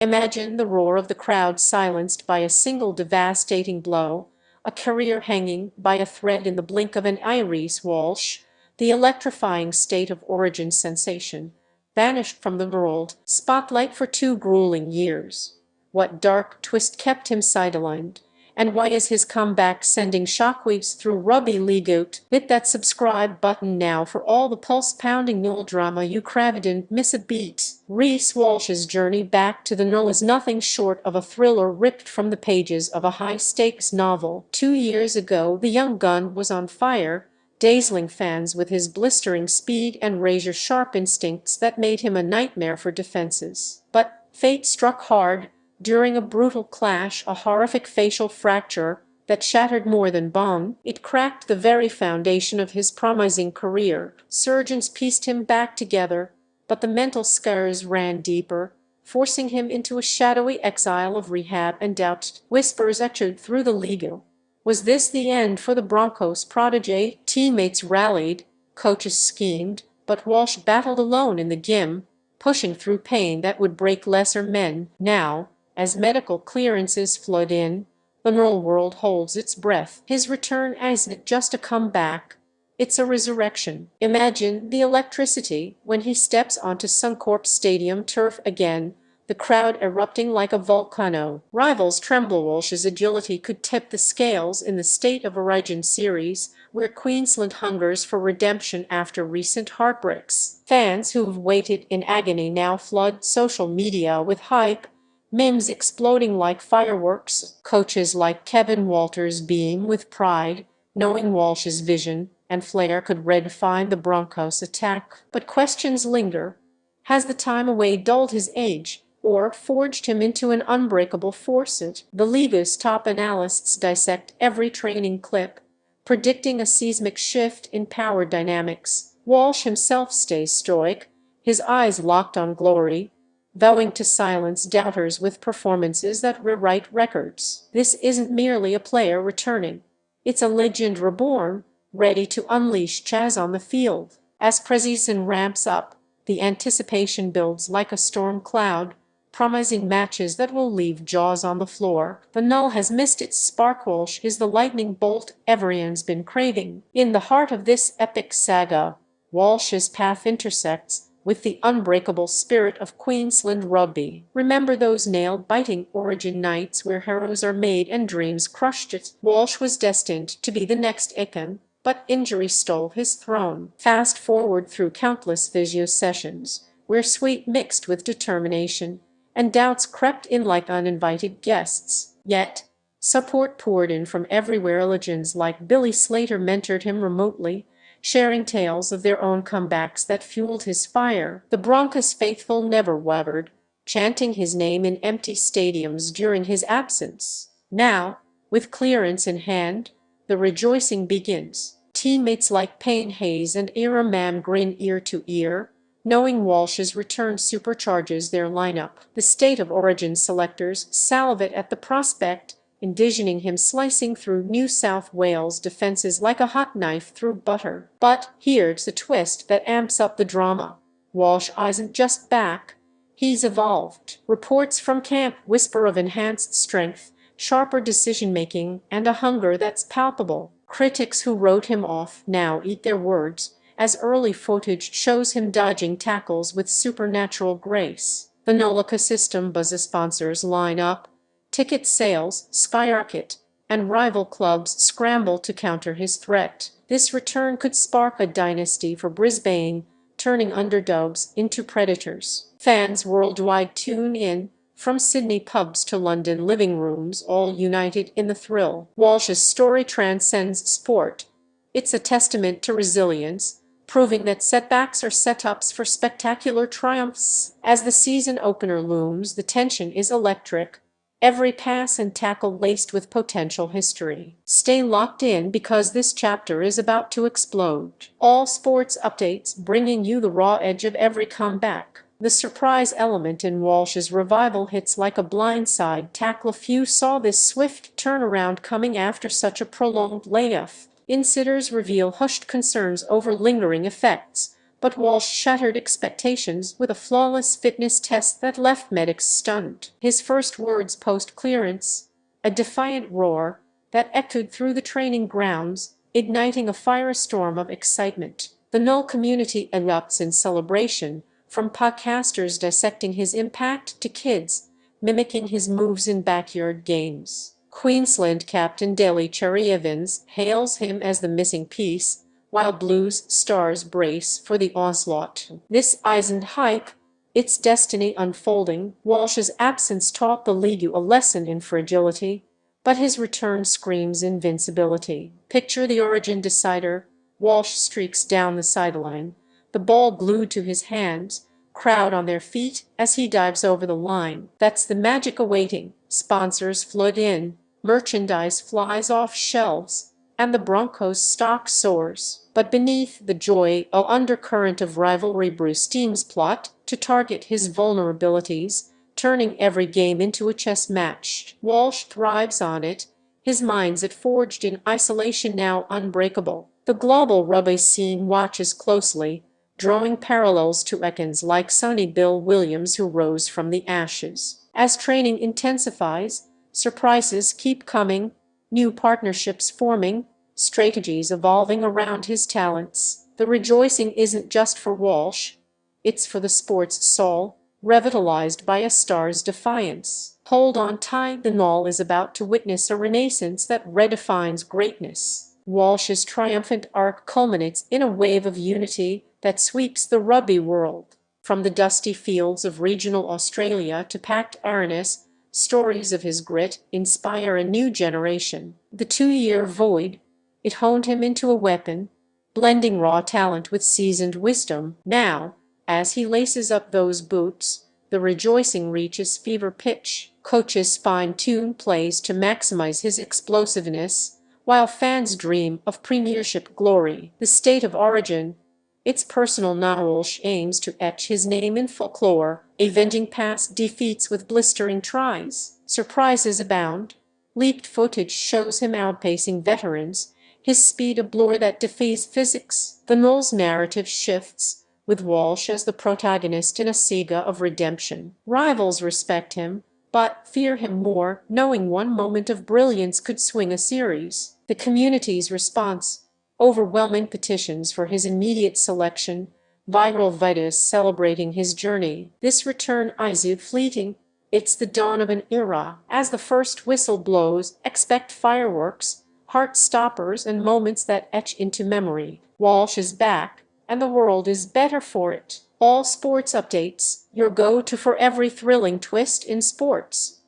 Imagine the roar of the crowd silenced by a single devastating blow, a career hanging by a thread in the blink of an eye. Reece Walsh, the electrifying state of origin sensation, vanished from the world spotlight for 2 grueling years. What dark twist kept him sidelined? And why is his comeback sending shockwaves through rugby league? Hit that subscribe button now for all the pulse-pounding NRL drama you didn't miss a beat. Reece Walsh's journey back to the NRL is nothing short of a thriller ripped from the pages of a high-stakes novel. 2 years ago, the young gun was on fire, dazzling fans with his blistering speed and razor-sharp instincts that made him a nightmare for defenses. But fate struck hard. During a brutal clash, a horrific facial fracture that shattered more than bone, it cracked the very foundation of his promising career. Surgeons pieced him back together, but the mental scars ran deeper, forcing him into a shadowy exile of rehab and doubt. Whispers echoed through the league. Was this the end for the Broncos prodigy? Teammates rallied, coaches schemed, but Walsh battled alone in the gym, pushing through pain that would break lesser men. Now, as medical clearances flood in, the NRL world holds its breath. His return isn't just a comeback, it's a resurrection. Imagine the electricity when he steps onto Suncorp Stadium turf again, the crowd erupting like a volcano. Rivals tremble. Walsh's agility could tip the scales in the State of Origin series, where Queensland hungers for redemption after recent heartbreaks. Fans who've waited in agony now flood social media with hype, memes exploding like fireworks. Coaches like Kevin Walters beam with pride, knowing Walsh's vision and flair could redefine the Broncos attack. But questions linger. Has the time away dulled his age, or forged him into an unbreakable force? The league's top analysts dissect every training clip, predicting a seismic shift in power dynamics. Walsh himself stays stoic, his eyes locked on glory, vowing to silence doubters with performances that rewrite records. This isn't merely a player returning. It's a legend reborn, ready to unleash Chaz on the field. As preseason ramps up, the anticipation builds like a storm cloud, promising matches that will leave jaws on the floor. The NRL has missed its spark. Walsh is the lightning bolt everyone's been craving. In the heart of this epic saga, Walsh's path intersects with the unbreakable spirit of Queensland rugby. Remember those nail-biting origin nights where heroes are made and dreams crushed? Walsh was destined to be the next icon, but injury stole his throne. Fast forward through countless physio sessions, where sweat mixed with determination, and doubts crept in like uninvited guests. Yet, support poured in from everywhere. Legends like Billy Slater mentored him remotely, sharing tales of their own comebacks that fueled his fire. The Broncos faithful never wavered, chanting his name in empty stadiums during his absence. Now, with clearance in hand, the rejoicing begins. Teammates like Payne Hayes and Ira Mam grin ear to ear, knowing Walsh's return supercharges their lineup. The State of Origin selectors salivate at the prospect, envisioning him slicing through New South Wales defenses like a hot knife through butter. But here's the twist that amps up the drama. Walsh isn't just back, he's evolved. Reports from camp whisper of enhanced strength, sharper decision-making, and a hunger that's palpable. Critics who wrote him off now eat their words, as early footage shows him dodging tackles with supernatural grace. The NRL system buzzes. Sponsors line up, ticket sales skyrocket, and rival clubs scramble to counter his threat. This return could spark a dynasty for Brisbane, turning underdogs into predators. Fans worldwide tune in, from Sydney pubs to London living rooms, all united in the thrill. Walsh's story transcends sport. It's a testament to resilience, proving that setbacks are setups for spectacular triumphs. As the season opener looms, the tension is electric, every pass and tackle laced with potential history. Stay locked in because this chapter is about to explode. All sports updates bringing you the raw edge of every comeback. The surprise element in Walsh's revival hits like a blindside tackle. Few saw this swift turnaround coming after such a prolonged layoff. Insiders reveal hushed concerns over lingering effects, But Walsh shattered expectations with a flawless fitness test that left medics stunned. His first words post-clearance, a defiant roar that echoed through the training grounds, igniting a firestorm of excitement. The Null community erupts in celebration, from podcasters dissecting his impact to kids mimicking his moves in backyard games. Queensland captain Daly Cherry Evans hails him as the missing piece, while Blues stars brace for the onslaught. This isn't hype, it's destiny unfolding. Walsh's absence taught the league a lesson in fragility, but his return screams invincibility. Picture the Origin decider. Walsh streaks down the sideline, the ball glued to his hands, crowd on their feet as he dives over the line. That's the magic awaiting. Sponsors flood in, merchandise flies off shelves, and the Broncos' stock soars. But beneath the joy, an undercurrent of rivalry brews. Teams plot to target his vulnerabilities, turning every game into a chess match. Walsh thrives on it, his mindset forged in isolation now unbreakable. The global rugby scene watches closely, drawing parallels to icons like Sonny Bill Williams who rose from the ashes. As training intensifies, surprises keep coming, new partnerships forming, strategies evolving around his talents. The rejoicing isn't just for Walsh, it's for the sport's soul, revitalized by a star's defiance. Hold on tight, the Null is about to witness a renaissance that redefines greatness. Walsh's triumphant arc culminates in a wave of unity that sweeps the rugby world. From the dusty fields of regional Australia to packed arenas, stories of his grit inspire a new generation. The 2-year void, it honed him into a weapon, blending raw talent with seasoned wisdom. Now, as he laces up those boots, the rejoicing reaches fever pitch. Coaches fine-tune plays to maximize his explosiveness, while fans dream of premiership glory. The state of origin, its personal Walsh aims to etch his name in folklore, avenging past defeats with blistering tries. Surprises abound. Leaked footage shows him outpacing veterans, his speed a blur that defies physics. The Null's narrative shifts, with Walsh as the protagonist in a saga of redemption. Rivals respect him, but fear him more, knowing one moment of brilliance could swing a series. The community's response, overwhelming petitions for his immediate selection, viral videos celebrating his journey. This return isn't fleeting, it's the dawn of an era. As the first whistle blows, expect fireworks, heart-stoppers, and moments that etch into memory. Walsh is back, and the world is better for it. All Sports Updates, your go-to for every thrilling twist in sports.